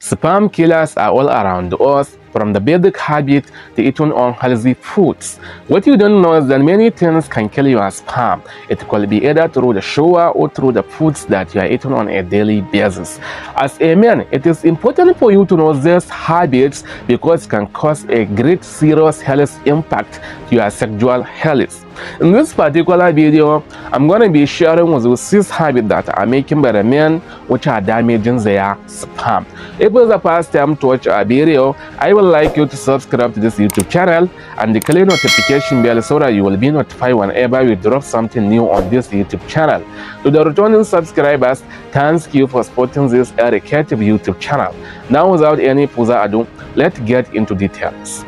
Sperm killers are all around us, from the basic habit to eating unhealthy foods. What you don't know is that many things can kill your sperm. It could be either through the shower or through the foods that you are eating on a daily basis. As a man, it is important for you to know these habits because it can cause a great serious health impact to your sexual health. In this particular video, I'm going to be sharing with you 6 habits that are making by the men which are damaging their sperm. If it's the first time to watch our video, I would like you to subscribe to this YouTube channel and click notification bell so that you will be notified whenever we drop something new on this YouTube channel. To the returning subscribers, thank you for supporting this educative YouTube channel. Now, without any further ado, let's get into details.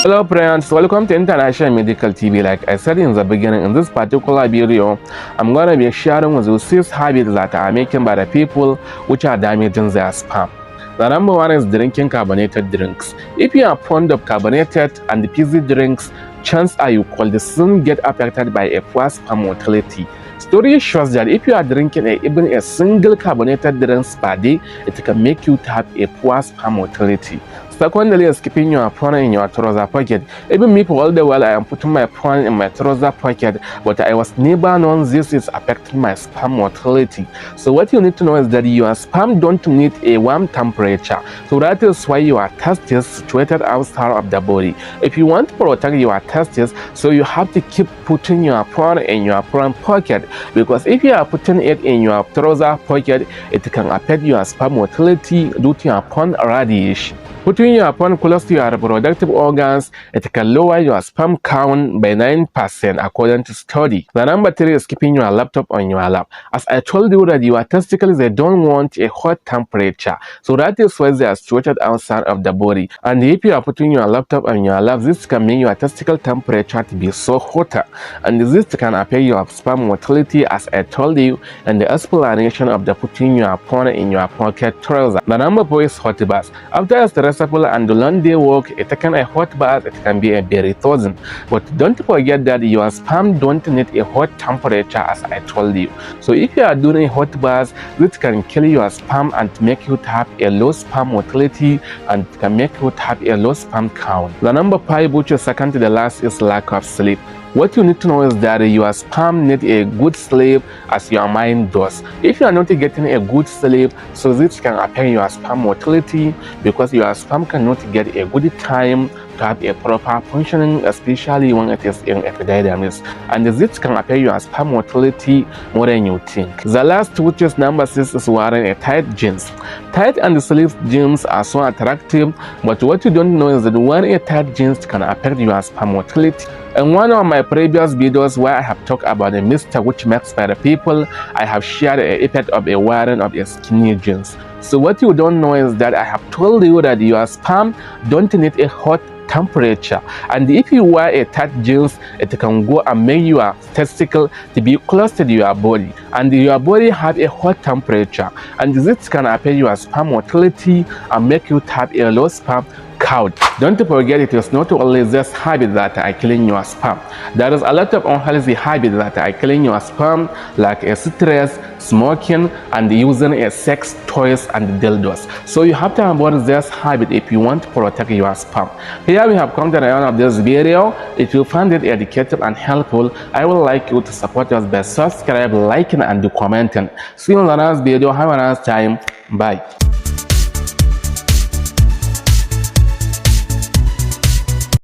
Hello friends, welcome to International Medical TV. Like I said in the beginning, in this particular video, I'm going to be sharing with you 6 habits that are making by the people which are damaging their sperm. The number 1 is drinking carbonated drinks. If you are fond of carbonated and fizzy drinks, chances are you could soon get affected by a poor sperm motility. Story shows that if you are drinking even a single carbonated drink per day, it can make you have a poor sperm motility. Secondly, is keeping your phone in your trouser pocket. Even me, for all the while, I am putting my phone in my trouser pocket, but I was never known this is affecting my sperm motility. So what you need to know is that your sperm don't need a warm temperature. So that is why your testes situated outside of the body. If you want to protect your testes, so you have to keep putting your phone in your front pocket, because if you are putting it in your trouser pocket, it can affect your sperm motility due to your phone radiation. Putting your phone close to your reproductive organs, it can lower your sperm count by 9% according to study. The number 3 is keeping your laptop on your lap. As I told you that your testicles, they don't want a hot temperature. So that is why they are situated outside of the body. And if you are putting your laptop on your lap, this can make your testicle temperature to be so hotter. And this can affect your sperm motility, as I told you, and the explanation of the putting your phone in your pocket trouser. The number 4 is hot bath. After a stressful and long day work, taking a hot bath, it can be a very thousand. But don't forget that your sperm don't need a hot temperature, as I told you. So if you are doing a hot bath, this can kill your sperm and make you have a low sperm motility and can make you have a low sperm count. The number 5, which is second to the last, is lack of sleep. What you need to know is that your sperm needs a good sleep as your mind does. If you are not getting a good sleep, so this can affect your sperm motility, because your sperm cannot get a good time to have a proper functioning, especially when it is in epididymis, and this can affect your sperm motility more than you think. The last, which is number 6, is wearing a tight jeans. Tight and sleeve jeans are so attractive, but what you don't know is that wearing a tight jeans can affect your sperm motility. In one of my previous videos where I have talked about the mistake which makes by the people, I have shared the effect of a wearing of a skinny jeans. So what you don't know is that I have told you that your sperm don't need a hot temperature, and if you wear a tight jeans, it can go and make your testicle to be close to your body, and your body have a hot temperature, and this can affect your sperm motility and make you have a low sperm count. Don't forget, it is not only this habit that are killing your sperm. There is a lot of unhealthy habits that are killing your sperm, like stress, smoking, and using a sex toys and dildos. So you have to avoid this habit if you want to protect your sperm. Here we have come to the end of this video. If you found it educative and helpful, I would like you to support us by subscribing, liking, and commenting. See you in the next video. Have a nice time. Bye.